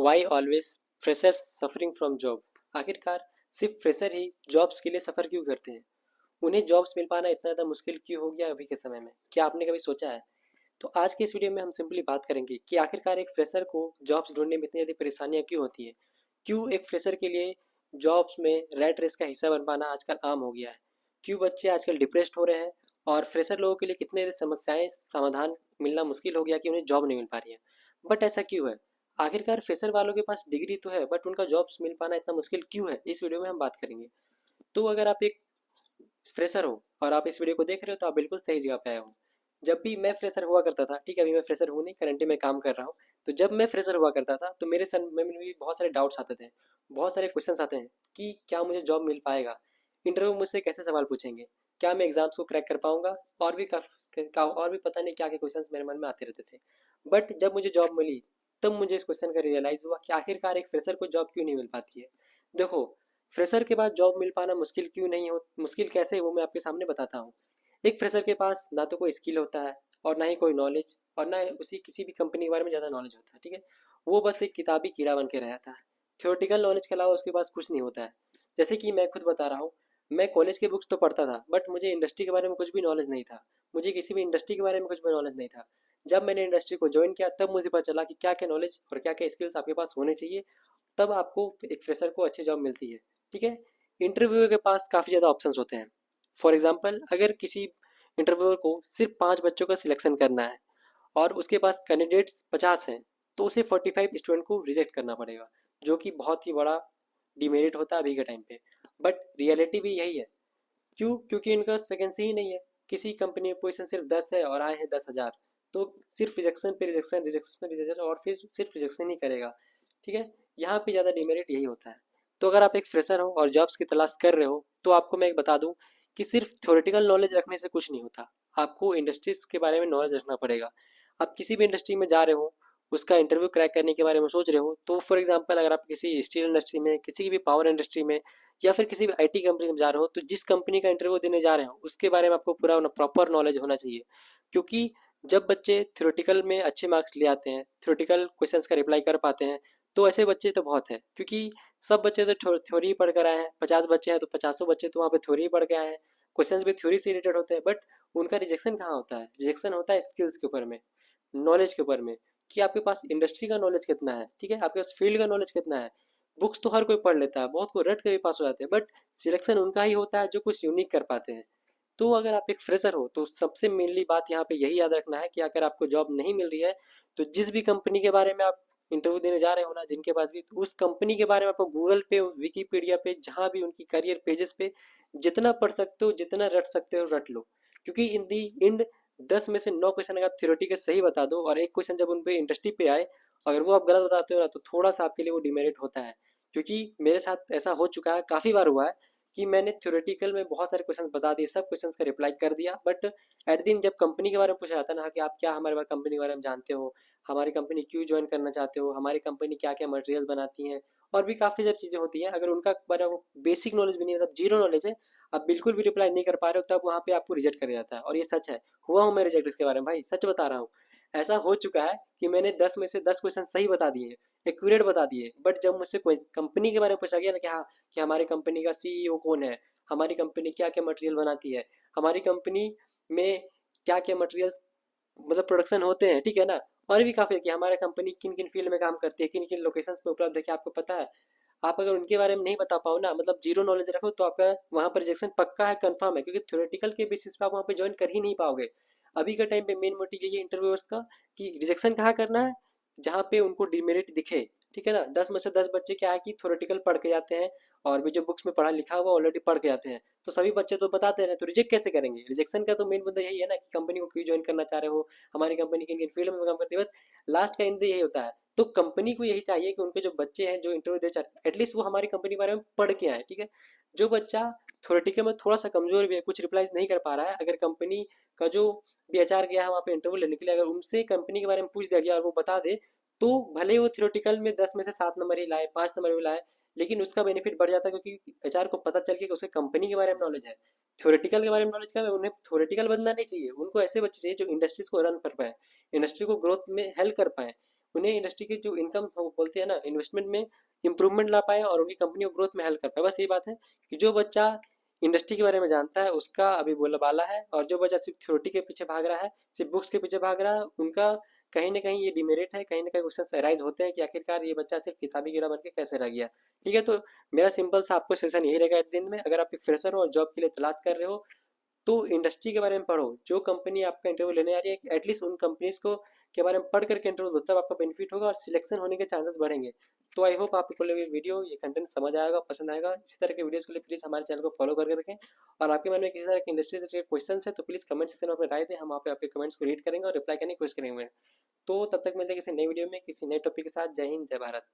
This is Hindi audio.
Why always freshers suffering from job. आखिरकार सिर्फ फ्रेशर ही जॉब्स के लिए सफ़र क्यों करते हैं? उन्हें जॉब्स मिल पाना इतना ज़्यादा मुश्किल क्यों हो गया अभी के समय में? क्या आपने कभी सोचा है? तो आज के इस वीडियो में हम सिंपली बात करेंगे कि आखिरकार एक फ्रेशर को जॉब्स ढूंढने में इतनी ज़्यादा परेशानियां क्यों होती है। क्यों एक फ्रेशर के लिए जॉब्स में रैट रेस का हिस्सा बन पाना आजकल आम हो गया है। क्यों बच्चे आजकल डिप्रेस्ड हो रहे हैं और फ्रेशर लोगों के लिए कितने समस्याएं समाधान मिलना मुश्किल हो गया कि उन्हें जॉब नहीं मिल पा रही है। बट ऐसा क्यों है? आखिरकार फ्रेशर वालों के पास डिग्री तो है बट उनका जॉब्स मिल पाना इतना मुश्किल क्यों है, इस वीडियो में हम बात करेंगे। तो अगर आप एक फ्रेशर हो और आप इस वीडियो को देख रहे हो तो आप बिल्कुल सही जगह पे आए हो। जब भी मैं फ्रेशर हुआ करता था, ठीक है अभी मैं फ्रेशर हूँ नहीं, करंटली मैं काम कर रहा हूँ। तो जब मैं फ्रेशर हुआ करता था तो मेरे सर में भी बहुत सारे डाउट्स आते थे, बहुत सारे क्वेश्चंस आते हैं कि क्या मुझे जॉब मिल पाएगा, इंटरव्यू मुझसे कैसे सवाल पूछेंगे, क्या मैं एग्जाम्स को क्रैक कर पाऊंगा, और भी और भी पता नहीं क्या क्या क्वेश्चंस मेरे मन में आते रहते थे। बट जब मुझे जॉब मिली तब मुझे इस क्वेश्चन का रियलाइज़ हुआ कि आखिरकार एक फ्रेशर को जॉब क्यों नहीं मिल पाती है। देखो, फ्रेशर के बाद जॉब मिल पाना मुश्किल क्यों नहीं हो, मुश्किल कैसे है वो मैं आपके सामने बताता हूँ। एक फ्रेशर के पास ना तो कोई स्किल होता है और ना ही कोई नॉलेज, और ना उसी किसी भी कंपनी के बारे में ज़्यादा नॉलेज होता है, ठीक है। वो बस एक किताबी कीड़ा बन के रहता है। थ्योरेटिकल नॉलेज के अलावा उसके पास कुछ नहीं होता है। जैसे कि मैं खुद बता रहा हूँ, मैं कॉलेज के बुक्स तो पढ़ता था बट मुझे इंडस्ट्री के बारे में कुछ भी नॉलेज नहीं था। मुझे किसी भी इंडस्ट्री के बारे में कुछ भी नॉलेज नहीं था। जब मैंने इंडस्ट्री को ज्वाइन किया तब मुझे पता चला कि क्या क्या नॉलेज और क्या क्या स्किल्स आपके पास होने चाहिए, तब आपको एक फ्रेशर को अच्छी जॉब मिलती है, ठीक है। इंटरव्यूअर के पास काफ़ी ज़्यादा ऑप्शंस होते हैं। फॉर एग्जांपल, अगर किसी इंटरव्यूअर को सिर्फ 5 बच्चों का सिलेक्शन करना है और उसके पास कैंडिडेट्स 50 हैं, तो उसे 45 स्टूडेंट को रिजेक्ट करना पड़ेगा, जो कि बहुत ही बड़ा डिमेरिट होता है अभी के टाइम पे। बट रियलिटी भी यही है। क्यों? क्योंकि इनके पास वैकेंसी ही नहीं है। किसी कंपनी में पोजीशन सिर्फ 10 है और आए हैं 10,000, तो सिर्फ रिजेक्शन पे रिजेक्शन, रिजेक्शन पे रिजेक्शन, और फिर सिर्फ रिजेक्शन ही करेगा, ठीक है। यहाँ पे ज़्यादा डिमेरिट यही होता है। तो अगर आप एक फ्रेशर हो और जॉब्स की तलाश कर रहे हो तो आपको मैं एक बता दूं कि सिर्फ थ्योरेटिकल नॉलेज रखने से कुछ नहीं होता। आपको इंडस्ट्रीज के बारे में नॉलेज रखना पड़ेगा। आप किसी भी इंडस्ट्री में जा रहे हो, उसका इंटरव्यू क्रैक करने के बारे में सोच रहे हो, तो फॉर एग्जांपल अगर आप किसी स्टील इंडस्ट्री में, किसी भी पावर इंडस्ट्री में, या फिर किसी भी आईटी कंपनी में जा रहे हो, तो जिस कंपनी का इंटरव्यू देने जा रहे हो उसके बारे में आपको पूरा प्रॉपर नॉलेज होना चाहिए। क्योंकि जब बच्चे थ्योरेटिकल में अच्छे मार्क्स ले आते हैं, थ्योरेटिकल क्वेश्चंस का रिप्लाई कर पाते हैं, तो ऐसे बच्चे तो बहुत हैं। क्योंकि सब बच्चे तो थ्योरी पढ़ कर आए हैं। 50 बच्चे हैं तो 50 बच्चे तो वहाँ पे थ्योरी पढ़ के आए हैं, क्वेश्चंस भी थ्योरी से रिलेटेड होते हैं। बट उनका रिजेक्शन कहाँ होता है? रिजेक्शन होता है स्किल्स के ऊपर में, नॉलेज के ऊपर में, कि आपके पास इंडस्ट्री का नॉलेज कितना है, ठीक है, आपके पास फील्ड का नॉलेज कितना है। बुक्स तो हर कोई पढ़ लेता है, बहुत को रट के भी पास हो जाते हैं, बट सिलेक्शन उनका ही होता है जो कुछ यूनिक कर पाते हैं। तो अगर आप एक फ्रेशर हो तो सबसे मेनली बात यहाँ पे यही याद रखना है कि अगर आपको जॉब नहीं मिल रही है तो जिस भी कंपनी के बारे में आप इंटरव्यू देने जा रहे हो ना, जिनके पास भी, तो उस कंपनी के बारे में आपको गूगल पे, विकीपीडिया पे, जहाँ भी उनकी करियर पेजेस पे जितना पढ़ सकते हो, जितना रट सकते हो रट लो। क्योंकि इन दी इंड 10 में से 9 क्वेश्चन अगर आप थ्योरेटी के सही बता दो और एक क्वेश्चन जब उन पे इंडस्ट्री पे आए, अगर वो आप गलत बताते हो ना, तो थोड़ा सा आपके लिए वो डिमेरिट होता है। क्योंकि मेरे साथ ऐसा हो चुका है, काफ़ी बार हुआ है कि मैंने थ्योरेटिकल में बहुत सारे क्वेश्चन बता दिए, सब क्वेश्चंस का रिप्लाई कर दिया, बट एट दिन जब कंपनी के बारे में पूछा जाता है ना कि आप क्या हमारे कंपनी के बारे में जानते हो, हमारी कंपनी क्यों ज्वाइन करना चाहते हो, हमारी कंपनी क्या क्या मटेरियल बनाती है, और भी काफ़ी सारी चीज़ें होती हैं, अगर उनका बारे में बेसिक नॉलेज भी नहीं है, मतलब जीरो नॉलेज है, आप बिल्कुल भी रिप्लाई नहीं कर पा रहे हो, तब वहाँ पे आपको रिजेक्ट कर जाता है। और ये सच है, हुआ हूँ मैं रिजेक्ट इसके बारे में, भाई सच बता रहा हूँ। ऐसा हो चुका है कि मैंने 10 में से 10 क्वेश्चन सही बता दिए, एक्यूरेट बता दिए, बट जब मुझसे कोई कंपनी के बारे में पूछा गया ना कि हाँ, कि हमारी कंपनी का सीईओ कौन है, हमारी कंपनी क्या क्या मटेरियल बनाती है, हमारी कंपनी में क्या क्या मटेरियल्स मतलब प्रोडक्शन होते हैं, ठीक है ना, और भी काफ़ी है कि हमारी कंपनी किन किन फील्ड में काम करती है, किन किन लोकेशंस पे उपलब्ध है, क्या आपको पता है। आप अगर उनके बारे में नहीं बता पाओ ना, मतलब जीरो नॉलेज रखो, तो आपका वहाँ पर रिजेक्शन पक्का है, कंफर्म है, क्योंकि थ्योरेटिकल के बेसिस पे आप वहाँ पे ज्वाइन कर ही नहीं पाओगे। अभी के टाइम पे मेन मोटिव यही है इंटरव्यूअर्स का कि रिजेक्शन कहाँ करना है, जहाँ पे उनको डिमेरिट दिखे, ठीक है ना। 10 में से 10 बच्चे क्या है कि थ्योरेटिकल पढ़ के जाते हैं और भी जो बुक्स में पढ़ा लिखा हुआ ऑलरेडी पढ़ के जाते हैं, तो सभी बच्चे तो बताते हैं, तो रिजेक्ट कैसे करेंगे? रिजेक्शन का तो मेन मुद्दा यही है ना कि कंपनी को क्यों ज्वाइन करना चाह रहे हो, हमारी कंपनी किन किन फील्ड में काम करती है, बस लास्ट का एंड यही होता है। तो कंपनी को यही चाहिए कि उनके जो बच्चे हैं जो इंटरव्यू दे चाहते एटलीस्ट वो हमारी कंपनी के बारे में पढ़ के आए, ठीक है। जो बच्चा थ्योरेटिकल में थोड़ा सा कमजोर भी है, कुछ रिप्लाईज नहीं कर पा रहा है, अगर कंपनी का जो भी एचआर गया है वहाँ पे इंटरव्यू लेने के लिए, अगर उनसे कंपनी के बारे में पूछ दिया गया और वो बता दे, तो भले वो थ्योरेटिकल में 10 में से 7 नंबर ही लाए, 5 नंबर भी लाए, लेकिन उसका बेनिफिट बढ़ जाता है, क्योंकि एचआर को पता चल गया कि उसके कंपनी के बारे में नॉलेज है। थ्योरेटिकल के बारे में नॉलेज का है, उन्हें थ्योरेटिकल बनना नहीं चाहिए, उनको ऐसे बच्चे चाहिए जो इंडस्ट्रीज को रन कर पाए, इंडस्ट्री को ग्रोथ में हेल्प कर पाए। उन्हें इंडस्ट्री की जो इनकम बोलते हैं ना, इन्वेस्टमेंट में इंप्रूवमेंट ला पाए और उनकी कंपनी को ग्रोथ में हेल्प कर पाए। बस यही बात है कि जो बच्चा इंडस्ट्री के बारे में जानता है उसका अभी बोलबाला है, और जो बच्चा सिर्फ थ्योरी के पीछे भाग रहा है, सिर्फ बुक्स के पीछे भाग रहा है, उनका कहीं ना कहीं ये डिमेरिट है, कहीं ना कहीं क्वेश्चन अराइज होते हैं कि आखिरकार ये बच्चा सिर्फ किताबी कीड़ा बन के कैसे रह गया। ठीक है, तो मेरा सिंपल सा आपको सेशन यही रहेगा एट दिन में। अगर आप एक फ्रेशर हो और जॉब के लिए तलाश कर रहे हो तो इंडस्ट्री के बारे में पढ़ो, जो कंपनी आपका इंटरव्यू लेने आ रही है एटलीस्ट उन कंपनीज को के बारे में पढ़ करके इंटरव्यू दो, तब आपका बेनिफिट होगा और सिलेक्शन होने के चांसेस बढ़ेंगे। तो आई होप आपको ये वीडियो, ये कंटेंट समझ आएगा, पसंद आएगा। इसी तरह के वीडियोस के लिए प्लीज़ हमारे चैनल को फॉलो करके रखें। और आपके मन में किसी तरह के इंडस्ट्री से रिलेटेड क्वेश्चन है तो प्लीज़ कमेंट सेक्शन में अपनी राय दें, हम वहाँ पे आपके कमेंट्स को रीड करेंगे और रिप्लाई करने की कोशिश करेंगे। तो तब तक मिलते हैं किसी नई वीडियो में किसी नए टॉपिक के साथ। जय हिंद, जय भारत।